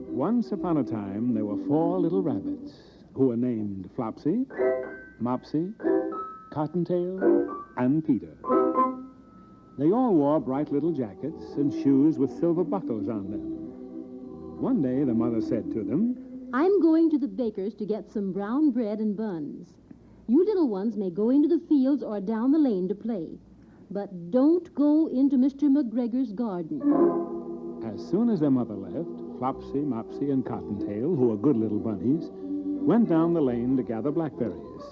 Once upon a time, there were 4 little rabbits who were named Flopsy, Mopsy, Cottontail, and Peter. They all wore bright little jackets and shoes with silver buckles on them. One day, the mother said to them, I'm going to the baker's to get some brown bread and buns. You little ones may go into the fields or down the lane to play, but don't go into Mr. McGregor's garden. As soon as their mother left, Flopsy, Mopsy, and Cottontail, who were good little bunnies, went down the lane to gather blackberries.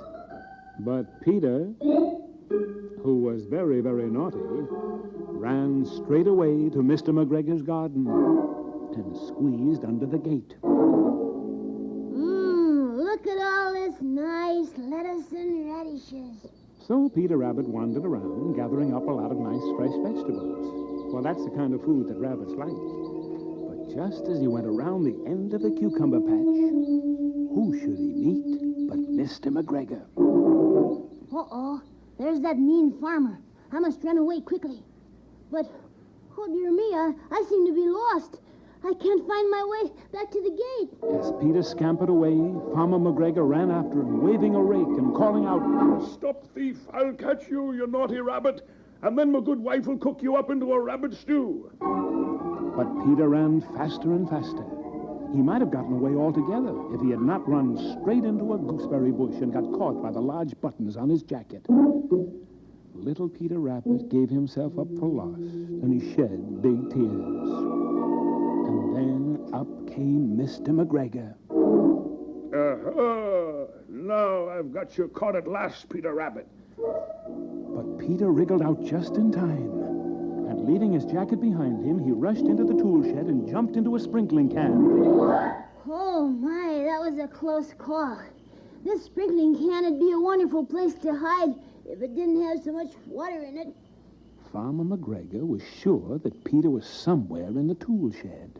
But Peter, who was very, very naughty, ran straight away to Mr. McGregor's garden and squeezed under the gate. Look at all this nice lettuce and radishes. So Peter Rabbit wandered around, gathering up a lot of nice fresh vegetables. Well, that's the kind of food that rabbits like. But just as he went around the end of the cucumber patch, who should he meet but Mr. McGregor? Uh-oh, there's that mean farmer. I must run away quickly. But, oh dear me, I seem to be lost. I can't find my way back to the gate. As Peter scampered away, Farmer McGregor ran after him, waving a rake and calling out, "Stop, thief! I'll catch you, you naughty rabbit, and then my good wife will cook you up into a rabbit stew." But Peter ran faster and faster. He might have gotten away altogether if he had not run straight into a gooseberry bush and got caught by the large buttons on his jacket. Little Peter Rabbit gave himself up for lost, and he shed big tears. And then up came Mr. McGregor. Now I've got you caught at last, Peter Rabbit. But Peter wriggled out just in time. And leaving his jacket behind him, he rushed into the tool shed and jumped into a sprinkling can. Oh, my, that was a close call. This sprinkling can would be a wonderful place to hide if it didn't have so much water in it. Farmer McGregor was sure that Peter was somewhere in the tool shed.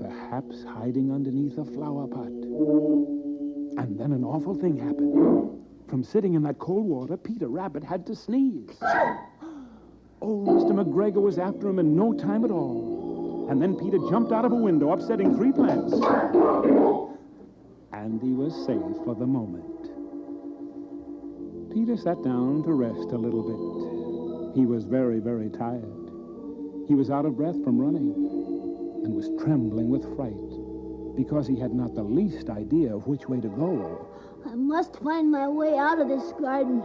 Perhaps hiding underneath a flower pot. And then an awful thing happened. From sitting in that cold water, Peter Rabbit had to sneeze. Oh, Mr. McGregor was after him in no time at all. And then Peter jumped out of a window, upsetting 3 plants. And he was safe for the moment. Peter sat down to rest a little bit. He was very, very tired. He was out of breath from running and was trembling with fright because he had not the least idea of which way to go. I must find my way out of this garden.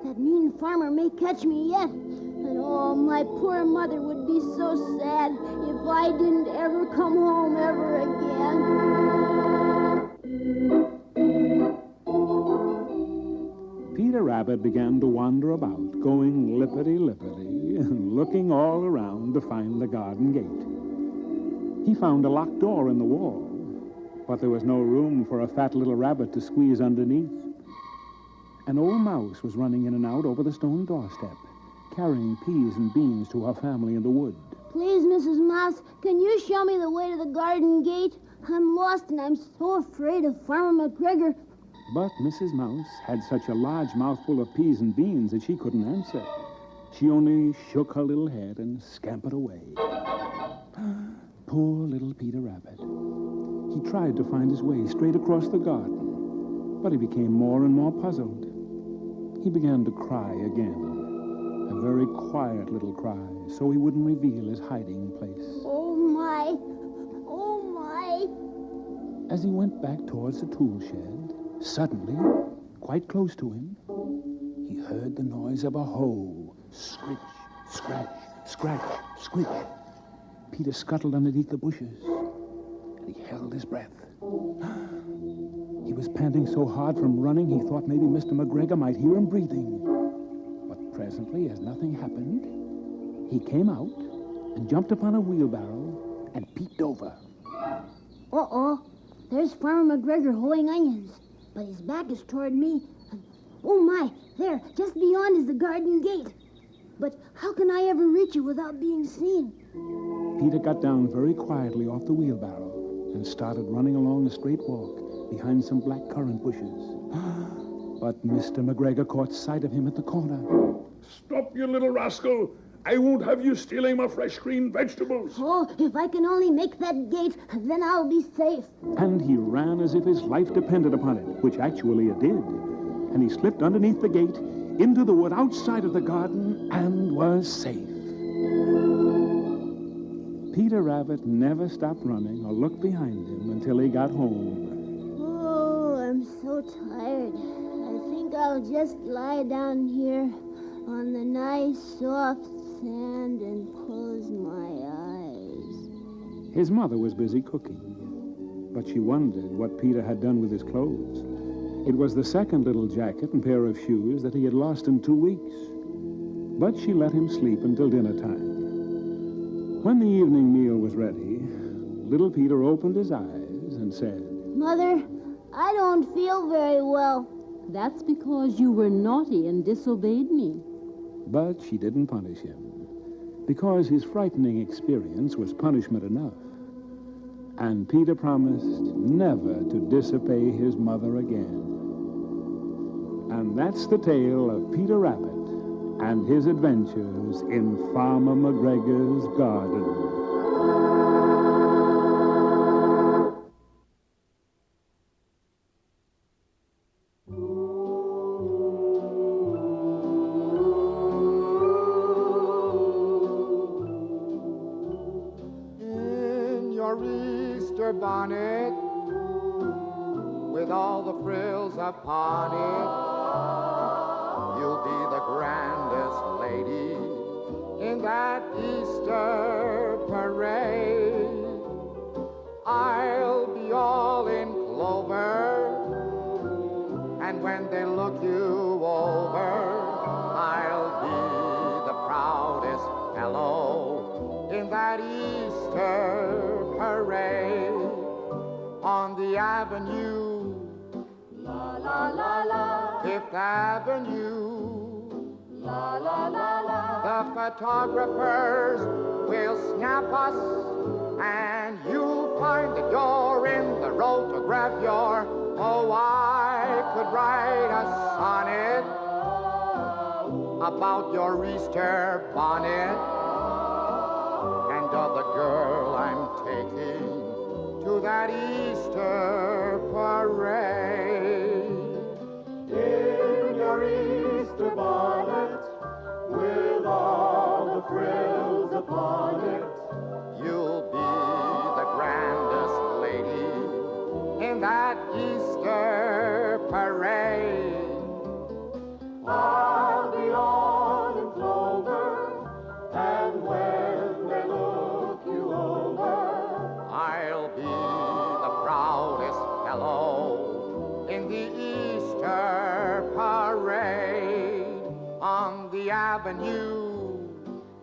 That mean farmer may catch me yet. And oh, my poor mother would be so sad if I didn't ever come home ever again. Peter Rabbit began to wander about, going lippity-lippity, and looking all around to find the garden gate. He found a locked door in the wall, but there was no room for a fat little rabbit to squeeze underneath. An old mouse was running in and out over the stone doorstep, carrying peas and beans to her family in the wood. Please, Mrs. Mouse, can you show me the way to the garden gate? I'm lost and I'm so afraid of Farmer McGregor. But Mrs. Mouse had such a large mouthful of peas and beans that she couldn't answer. She only shook her little head and scampered away. Poor little Peter Rabbit. He tried to find his way straight across the garden, but he became more and more puzzled. He began to cry again, a very quiet little cry, so he wouldn't reveal his hiding place. Oh, my. Oh, my. As he went back towards the tool shed, suddenly, quite close to him, he heard the noise of a hoe. Scritch, scratch, scratch, squish. Peter scuttled underneath the bushes, and he held his breath. He was panting so hard from running, he thought maybe Mr. McGregor might hear him breathing. But presently, as nothing happened, he came out and jumped upon a wheelbarrow and peeked over. Uh-oh, there's Farmer McGregor hoeing onions. But his back is toward me. Oh, my, there, just beyond is the garden gate. But how can I ever reach it without being seen? Peter got down very quietly off the wheelbarrow and started running along a straight walk behind some black currant bushes. But Mr. McGregor caught sight of him at the corner. "Stop, you little rascal! I won't have you stealing my fresh green vegetables. Oh, if I can only make that gate, then I'll be safe. And he ran as if his life depended upon it, which actually it did. And he slipped underneath the gate into the wood outside of the garden and was safe. Peter Rabbit never stopped running or looked behind him until he got home. Oh, I'm so tired. I think I'll just lie down here on the nice soft sand and close my eyes. His mother was busy cooking, but she wondered what Peter had done with his clothes. It was the second little jacket and pair of shoes that he had lost in 2 weeks. But she let him sleep until dinner time. When the evening meal was ready, little Peter opened his eyes and said, Mother, I don't feel very well. That's because you were naughty and disobeyed me. But she didn't punish him, because his frightening experience was punishment enough. And Peter promised never to disobey his mother again. And that's the tale of Peter Rabbit and his adventures in Farmer McGregor's garden. In your Easter bonnet, with all the frills upon it, you'll be the grandest lady in that Easter parade. I'll be all in clover, and when they look you over, I'll be the proudest fellow in that Easter parade. On the avenue, la la la la, Fifth Avenue, la la la la, the photographers will snap us, and you'll find that you're in the rotograph. Oh, I could write a sonnet about your Easter bonnet and of the girl I'm taking to that Easter parade. In your Easter bonnet, with all the frills upon it, you'll be the grandest lady in that Easter parade. I'll be all in clover, and when they look you over, I'll be the proudest fellow in the Easter parade. On the avenue,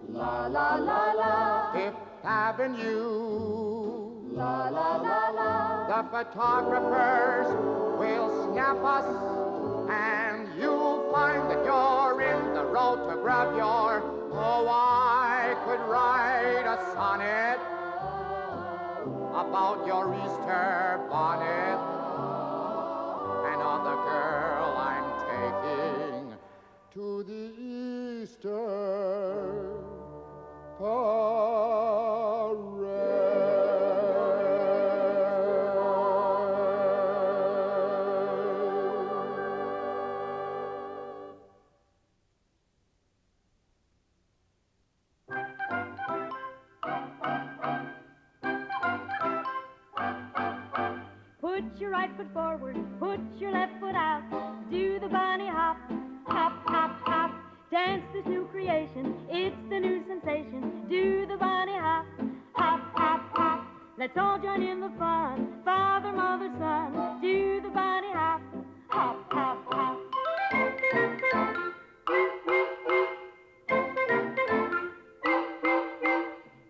la la la la, Fifth Avenue, la la la la, the photographers will snap us, and you'll find that you're in the rotograph. Oh, I could write a sonnet about your Easter bonnet and of the girl I'm taking to the Easter Put your right foot forward, put your left foot out. Do the bunny hop, hop, hop, hop. Dance this new creation, it's the new sensation. Do the bunny hop, hop, hop, hop. Let's all join in the fun, father, mother, son. Do the bunny hop, hop, hop, hop.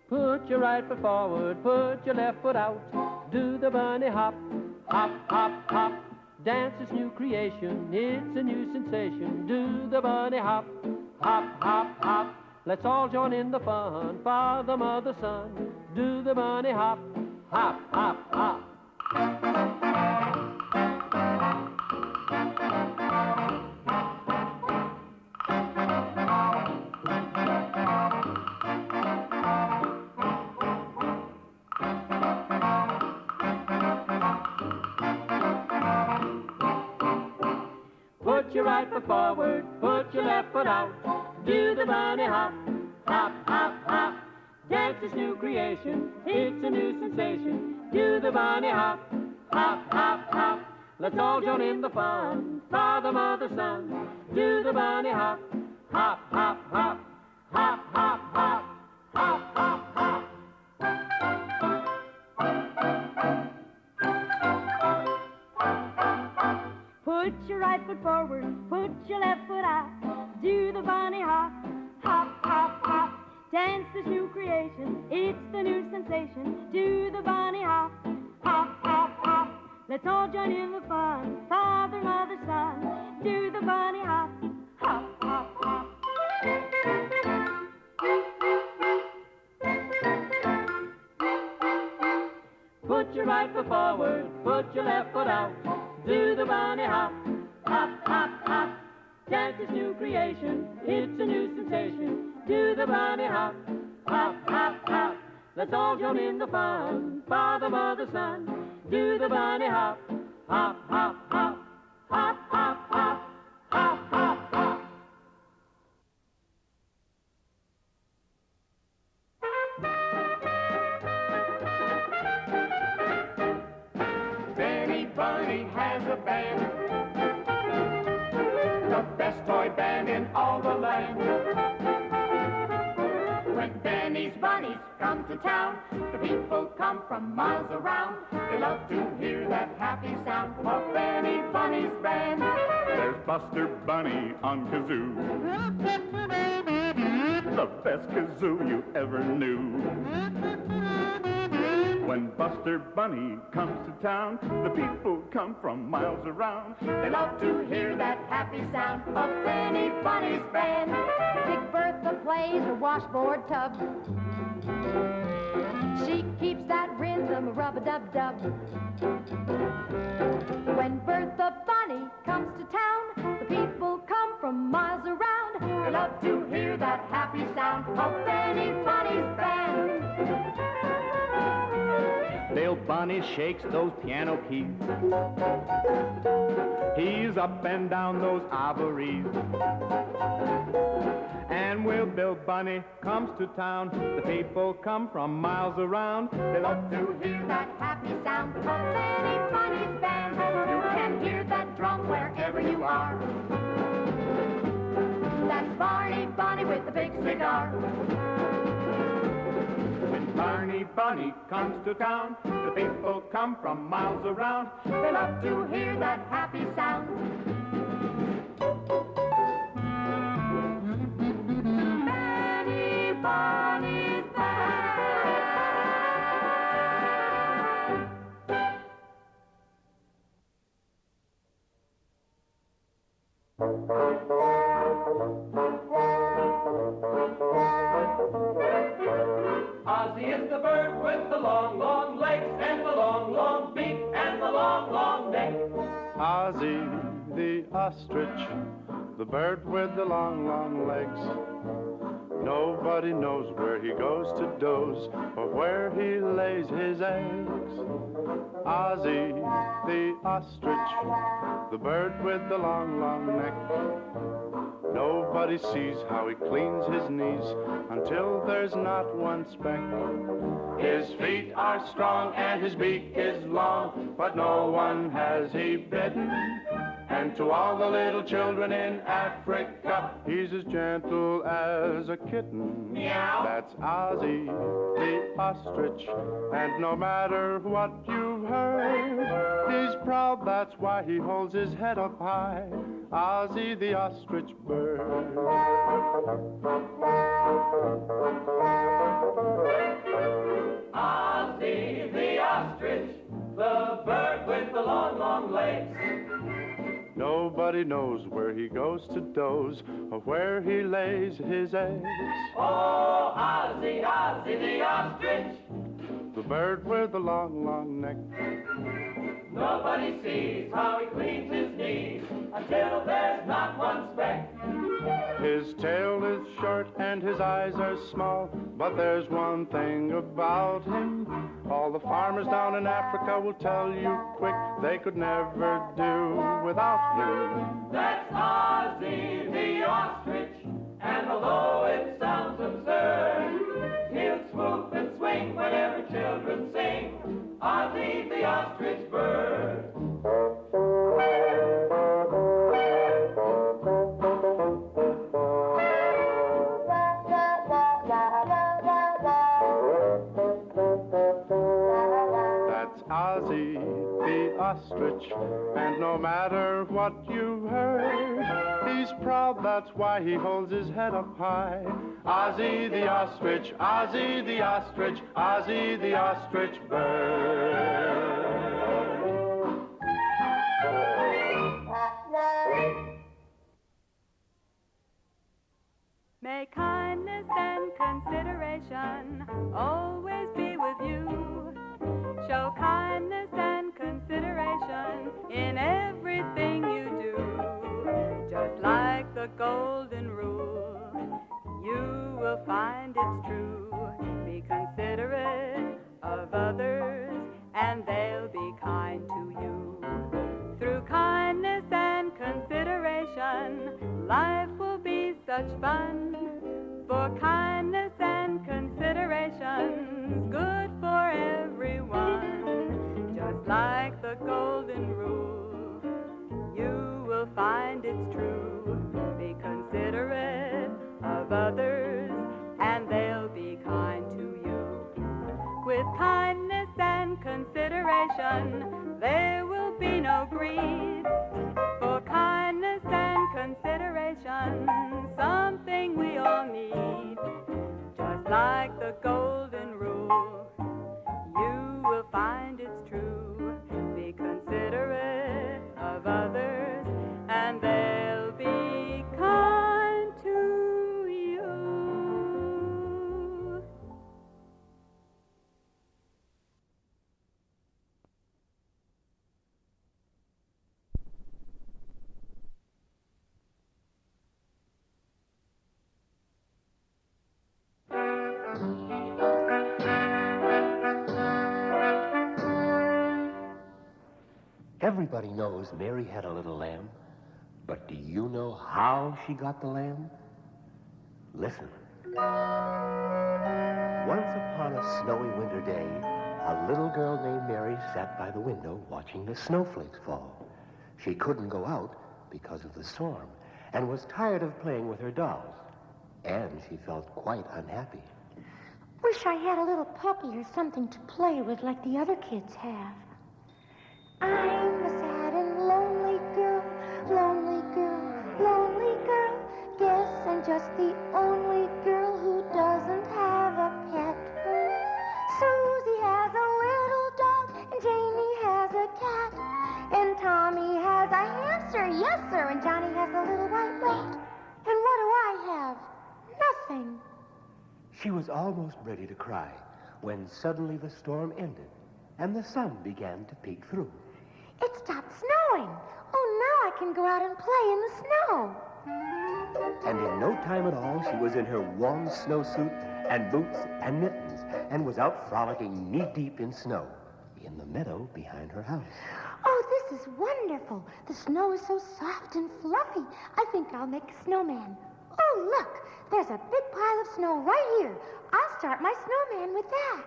Put your right foot forward, put your left foot out. Do the bunny hop, hop, hop, hop. Dance this new creation, it's a new sensation. Do the bunny hop, hop, hop, hop. Let's all join in the fun, father, mother, son. Do the bunny hop, hop, hop, hop. Put your right foot forward, put your left foot out. Do the bunny hop, hop, hop, hop. Dance this new creation, it's a new sensation. Do the bunny hop, hop, hop, hop. Let's all join in the fun, father, mother, son. Do the bunny hop, hop, hop, hop. Hop, hop, hop, hop, hop, hop. Put your right foot forward, put your left foot out. Do the bunny hop, hop, hop, hop. Dance this new creation, it's the new sensation. Do the bunny hop, hop, hop, hop. Let's all join in the fun, father, mother, son. Do the bunny hop, hop, hop, hop. Put your right foot forward, put your left foot out. Do the bunny hop, hop, hop, hop. Dance this new creation, it's a new sensation. Do the bunny hop, hop, hop, hop. Let's all join in the fun, father, mother, son. Do the bunny hop, hop, hop, hop, hop, hop, hop, hop, hop, hop. Benny Bunny has a band, the best toy band in all the land. When Benny's bunnies come to town, the people come from miles around. They love to hear that happy sound of Benny Bunny's band. There's Buster Bunny on kazoo, the best kazoo you ever knew. When Buster Bunny comes to town, the people come from miles around. They love to hear that happy sound of Benny Bunny's band. Big Bertha plays her washboard tub. She keeps that rhythm rub-a-dub-dub. When Bertha Bunny comes to town, the people come from miles around. They love to hear that happy sound of Benny Bunny's band. Bill Bunny shakes those piano keys. He's up and down those ivories. And when Bill Bunny comes to town, the people come from miles around. They love to hear that happy sound of Benny Bunny's band. You can hear that drum wherever you are. That's Barney Bunny with the big cigar. When Barney Bunny comes to town, the people come from miles around. They love to hear that happy sound. Benny Bunny's band. Ozzy is the bird with the long, long legs and the long, long beak and the long, long neck. Ozzy the ostrich, the bird with the long, long legs. Nobody knows where he goes to doze or where he lays his eggs. Ozzy the ostrich, the bird with the long, long neck. Nobody sees how he cleans his knees until there's not one speck. His feet are strong and his beak is long, but no one has he bitten. And to all the little children in Africa, he's as gentle as a kitten. Meow. That's Ozzy the ostrich, and no matter what you've heard, he's proud, that's why he holds his head up high. Ozzy the ostrich bird. Ozzy the ostrich, the bird with the long, long legs. Nobody knows where he goes to doze or where he lays his eggs. Oh, Ozzy, Ozzy the ostrich. The bird with the long, long neck. Nobody sees how he cleans his knees see until there's not one speck. His tail is short and his eyes are small, but there's one thing about him all the farmers down in Africa will tell you quick they could never do without him. That's Ozzy the Ostrich, and although it sounds absurd, he'll swoop and swing whenever children sing Ozzy the Ostrich bird. Ozzy the Ostrich, and no matter what you've heard, he's proud, that's why he holds his head up high. Ozzy the Ostrich, Ozzy the Ostrich, Ozzy the Ostrich bird. May kindness and consideration always be with you. Show kindness and consideration in everything you do. Just like the golden rule, you will find it's true. Be considerate of others, and they'll be kind to you. Through kindness and consideration, life will be such fun. For kindness and consideration's good for everyone. Just like the golden rule, you will find it's true. Be considerate of others, and they'll be kind to you. With kindness and consideration, there will be no greed. For kindness and consideration, something we all need. Just like the golden rule, you will find it's true. Be considerate of others, and they'll be kind to you. Everybody knows Mary had a little lamb, but do you know how she got the lamb? Listen. Once upon a snowy winter day, a little girl named Mary sat by the window watching the snowflakes fall. She couldn't go out because of the storm and was tired of playing with her dolls, and she felt quite unhappy. Wish I had a little puppy or something to play with like the other kids have. I'm a sad and lonely girl, lonely girl, lonely girl. Guess I'm just the only girl who doesn't have a pet. Susie has a little dog, and Janie has a cat, and Tommy has a hamster, yes sir, and Johnny has a little white rat. And what do I have? Nothing. She was almost ready to cry when suddenly the storm ended and the sun began to peek through. It stopped snowing. Oh, now I can go out and play in the snow. And in no time at all, she was in her warm snowsuit and boots and mittens and was out frolicking knee-deep in snow in the meadow behind her house. Oh, this is wonderful. The snow is so soft and fluffy. I think I'll make a snowman. Oh, look, there's a big pile of snow right here. I'll start my snowman with that.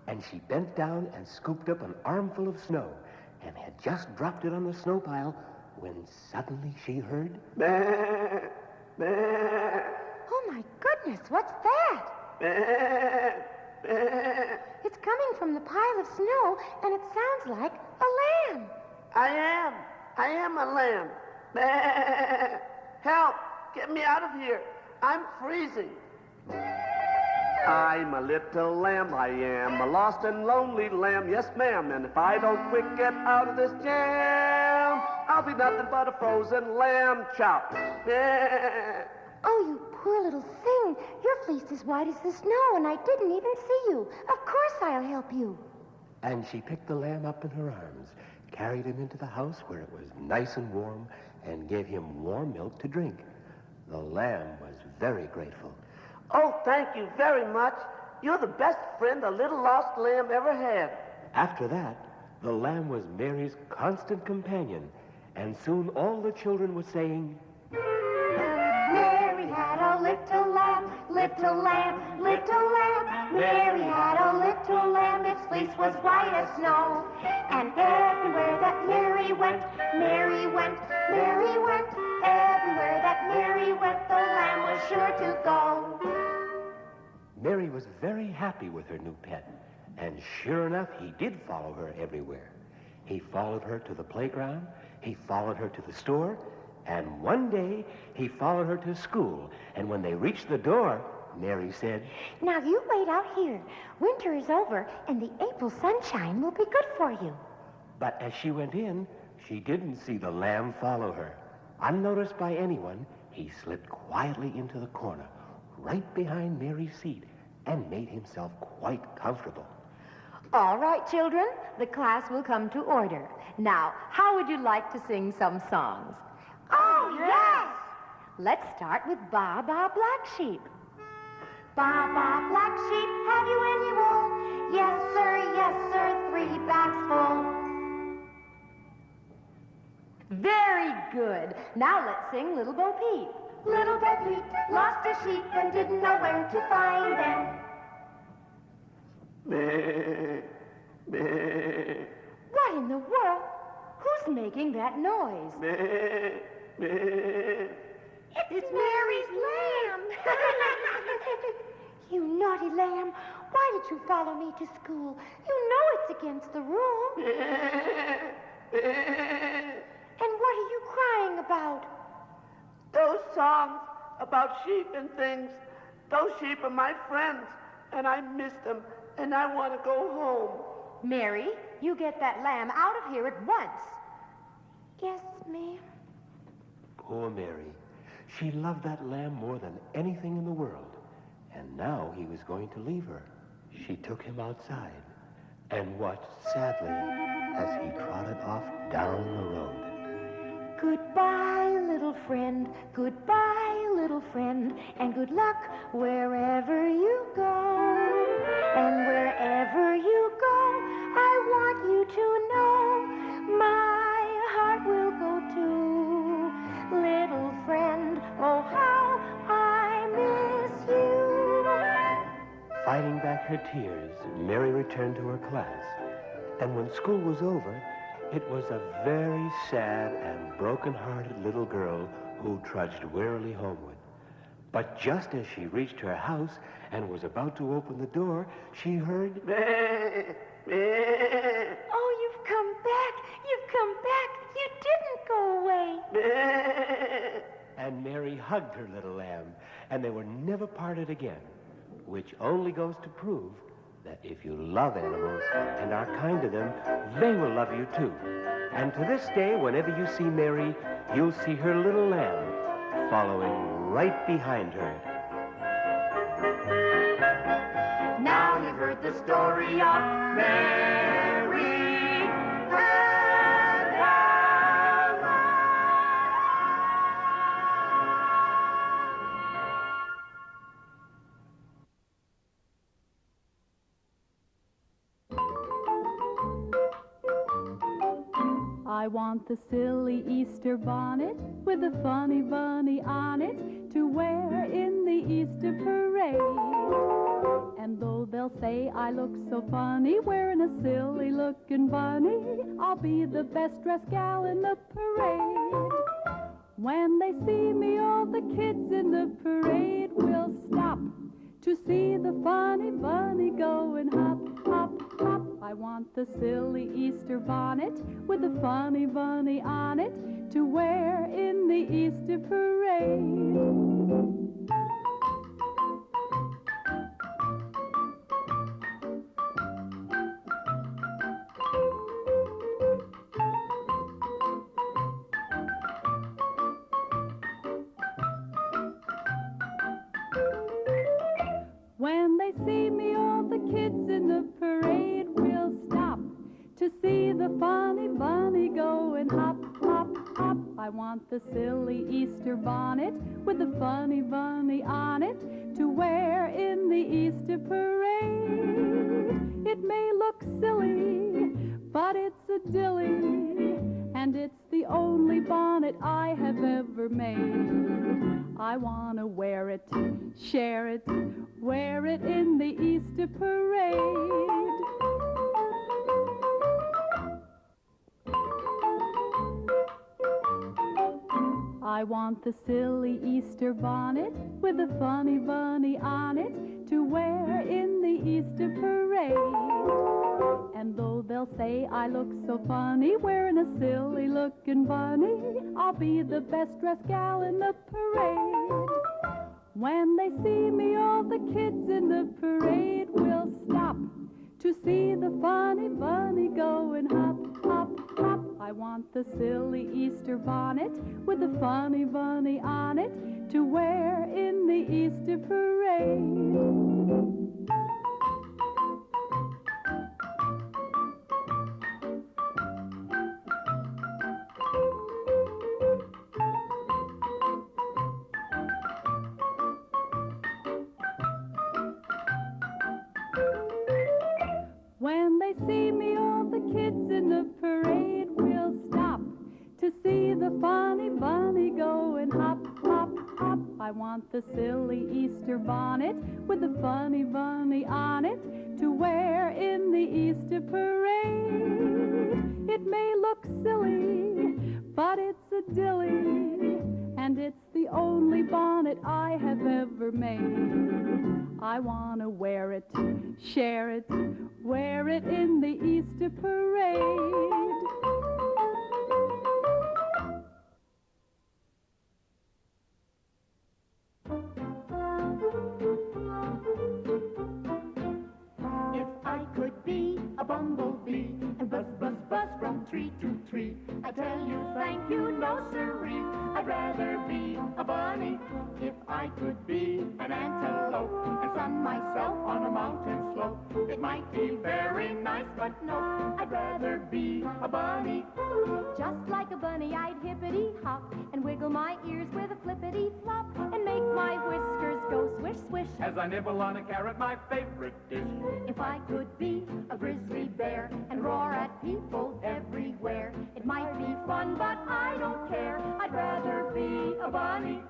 And she bent down and scooped up an armful of snow and had just dropped it on the snow pile when suddenly she heard... Bah, bah. Oh, my goodness, what's that? Bah, bah. It's coming from the pile of snow, and it sounds like a lamb. I am a lamb. Bah. Help, get me out of here. I'm freezing. I'm a little lamb, I am a lost and lonely lamb, yes ma'am, and if I don't quick get out of this jam, I'll be nothing but a frozen lamb chop. Oh, you poor little thing. Your fleece is white as the snow, and I didn't even see you. Of course I'll help you. And she picked the lamb up in her arms, carried him into the house where it was nice and warm and gave him warm milk to drink. The lamb was very grateful. Oh, thank you very much. You're the best friend a little lost lamb ever had. After that, the lamb was Mary's constant companion, and soon all the children were saying, Mary had a little lamb, little lamb, little lamb. Mary had a little lamb, its fleece was white as snow. And everywhere that Mary went, Mary went, Mary went. Everywhere that Mary went, the lamb was sure to go. Mary was very happy with her new pet, and sure enough, he did follow her everywhere. He followed her to the playground, he followed her to the store, and one day he followed her to school. And when they reached the door, Mary said, Now you wait out here. Winter is over, and the April sunshine will be good for you. But as she went in, she didn't see the lamb follow her. Unnoticed by anyone, he slipped quietly into the corner, right behind Mary's seat, and made himself quite comfortable. All right, children, the class will come to order. Now, how would you like to sing some songs? Oh, yes! Let's start with Ba Ba Black Sheep. Ba, ba, black sheep, have you any wool? Yes, sir, 3 bags full. Very good. Now let's sing Little Bo Peep. Little Bo Peep lost a sheep and didn't know where to find them. Meh, meh, What in the world? Who's making that noise? meh, meh. It's Mary's lamb. You naughty lamb. Why did you follow me to school? You know it's against the rule. And what are you crying about? Those songs about sheep and things, those sheep are my friends, and I miss them, and I want to go home. Mary, you get that lamb out of here at once. Yes, ma'am. Poor Mary. She loved that lamb more than anything in the world. And now he was going to leave her. She took him outside and watched sadly as he trotted off down the road. Goodbye, little friend. Goodbye, little friend. And good luck wherever you go. And wherever you go, I want you to know my heart will go too. Little friend, oh how I miss you. Fighting back her tears, Mary returned to her class. And when school was over, it was a very sad and broken-hearted little girl who trudged wearily homeward. But just as she reached her house and was about to open the door, she heard, Meh, meh, Oh, you've come back. You've come back. You didn't go away. meh. and Mary hugged her little lamb, and they were never parted again, which only goes to prove that if you love animals and are kind to them, they will love you too. And to this day, whenever you see Mary, you'll see her little lamb following right behind her. Now you've heard the story of Mary and her lamb. I want the silly Easter bonnet with a funny bunny on it to wear in the Easter parade. And though they'll say I look so funny wearing a silly looking bunny, I'll be the best dressed gal in the parade. When they see me, all the kids in the parade will stop to see the funny bunny going hop, hop, hop. I want the silly Easter bonnet with the funny bunny on it to wear in the Easter parade. When they see me, all the kids in the parade will stop to see the funny bunny want the silly Easter bonnet with the funny bunny on it to wear in the Easter parade. It may look silly, but it's a dilly, and it's the only bonnet I have ever made. I want to wear it, share it, wear it in the Easter parade. I want the silly Easter bonnet with the funny bunny on it to wear in the Easter parade. And though they'll say I look so funny wearing a silly looking bunny, I'll be the best dressed gal in the parade. When they see me, all the kids in the parade will stop to see the funny bunny going hop, hop, hop. I want the silly Easter bonnet with the funny bunny on it to wear in the Easter parade. When they see me, all the kids in the parade will stop to see the funny bunny going hop, hop, hop. I want the silly Easter bonnet with the funny bunny on it to wear in the Easter parade. It may look silly, but it's a dilly, and it's the only bonnet I have ever made. I want to wear it, share it, wear it in the Easter parade. If I could be a bumblebee and buzz, buzz, buzz from tree to tree, I tell you thank you, no siree. I'd rather be a bunny. If I could be an antelope and sun myself on a mountain slope, it might be very nice, but no, I'd rather be a bunny. Just like a bunny, I'd hippity-hop and wiggle my ears with a flippity-flop and make my whiskers go swish, swish. As I nibble on a carrot, my favorite dish. If I could be a grizzly bear and roar at people everywhere, it might be fun, but I don't care. I'd rather be a bunny.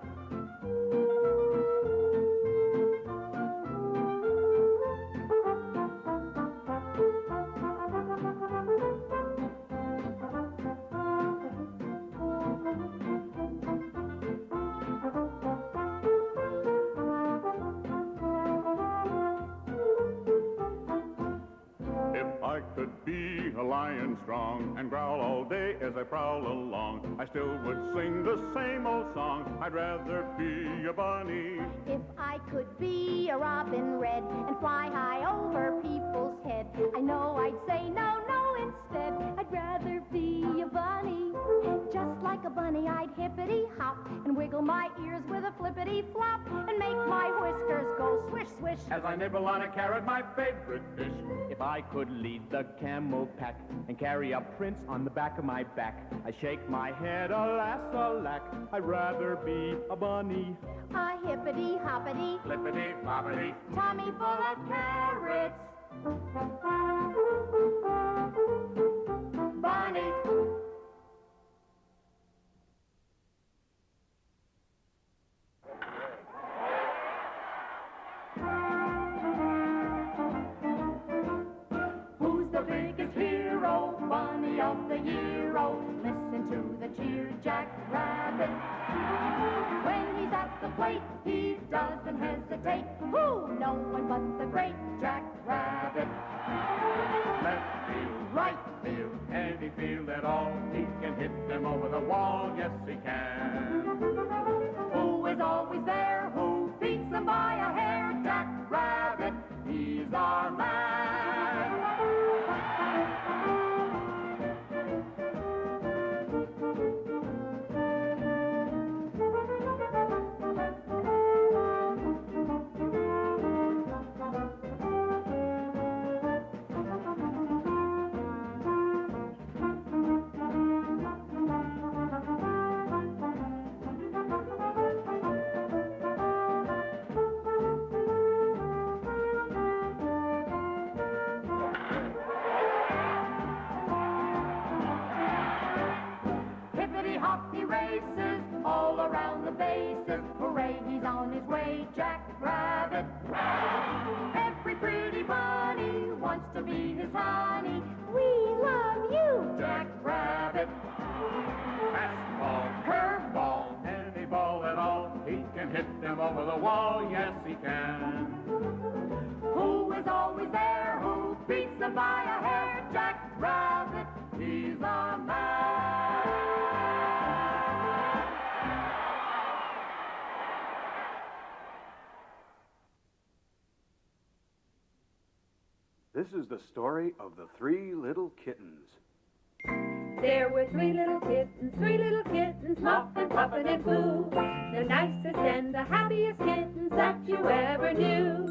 I could be a lion strong and growl all day as I prowl along, I still would sing the same old song. I'd rather be a bunny. If I could be a robin red and fly high over people's head, I know I'd say no, no instead. I'd rather be a bunny. Just like a bunny, I'd hippity-hop and wiggle my ears with a flippity-flop and make my whiskers go swish, swish. As I nibble on a carrot, my favorite dish. If I could lead the camel pack and carry a prince on the back of my back, I shake my head, alas, alack, I'd rather be a bunny. A hippity-hoppity, flippity-floppity, tummy full of carrots. Bunny. Who's the biggest hero? Bunny of the year-o. Listen to the cheer, Jack Rabbit. When he's at the plate, he doesn't hesitate. Who? No one but the great Jack Rabbit. left field, right field, any field at all. He can hit them over the wall, yes he can. Who is always there? Who beats them by a hair? Jack Rabbit, he's our man. bases. Hooray, he's on his way, Jack Rabbit. Every pretty bunny wants to be his honey. We love you, Jack Rabbit. Fastball, curveball, any ball at all. He can hit them over the wall, yes he can. Who is always there, who beats them by a hair? Jack Rabbit, he's a man. This is the story of the 3 little kittens. There were 3 little kittens, Muffin, Puffin, and Blue. The nicest and the happiest kittens that you ever knew.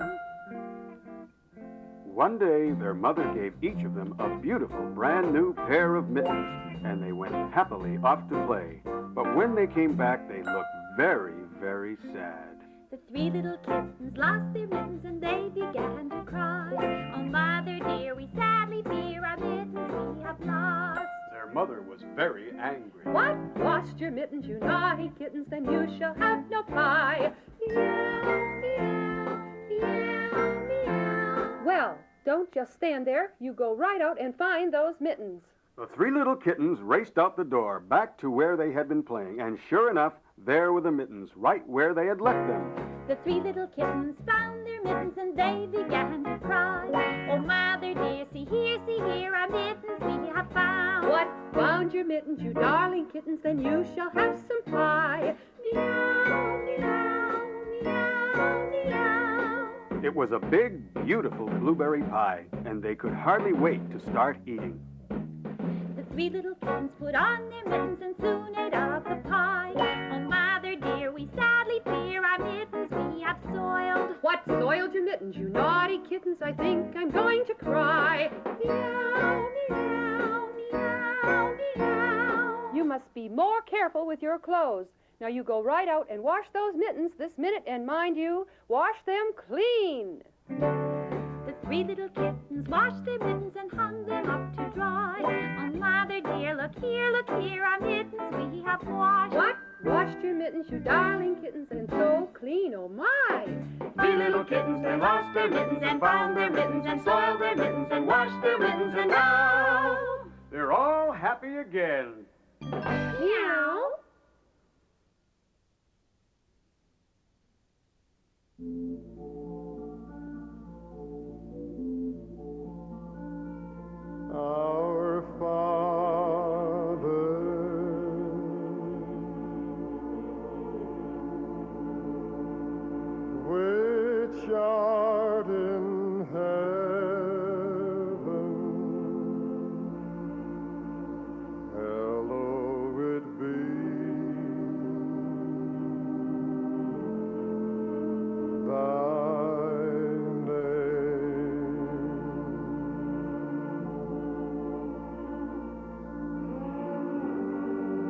One day, their mother gave each of them a beautiful brand new pair of mittens, and they went happily off to play. But when they came back, they looked very, very sad. The 3 little kittens lost their mittens and they began to cry. Oh, mother dear, we sadly fear our mittens we have lost. Their mother was very angry. What? Lost your mittens, you naughty kittens, then you shall have no pie. Meow, meow, meow, meow. Well, don't just stand there. You go right out and find those mittens. The 3 little kittens raced out the door, back to where they had been playing, and sure enough, there were the mittens, right where they had left them. The 3 little kittens found their mittens and they began to cry. Oh, mother dear, see here, our mittens we have found. What? Found your mittens, you darling kittens, then you shall have some pie. Meow, meow, meow, meow. It was a big, beautiful blueberry pie, and they could hardly wait to start eating. The 3 little kittens put on their mittens and soon ate up the pie. Oh, mother dear, we sadly fear our mittens we have soiled. What soiled your mittens, you naughty kittens? I think I'm going to cry. Meow, meow, meow, meow. You must be more careful with your clothes. Now you go right out and wash those mittens this minute, and mind you, wash them clean. The 3 little kittens washed their mittens and hung them up to dry. Oh, mother dear, look here, our mittens we have washed. What? Washed your mittens, you darling kittens, and so clean, oh my. 3 little kittens, they lost their mittens and found their mittens and soiled their mittens and washed their mittens, and now they're all happy again. Meow. Our Father, which art in heaven, hallowed be thy name.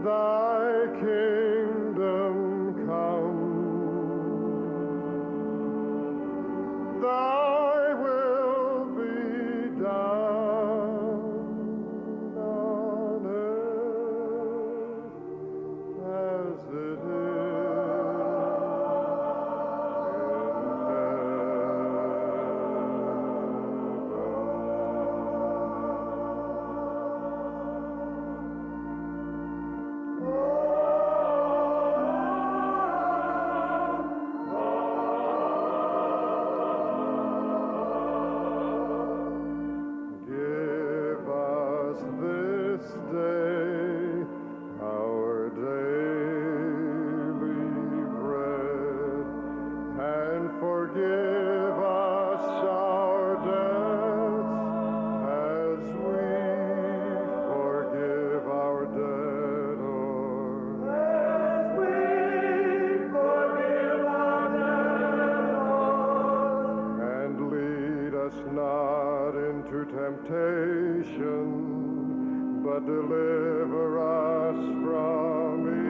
Thy kingdom come, thy will be done on earth as it temptation, but deliver us from evil.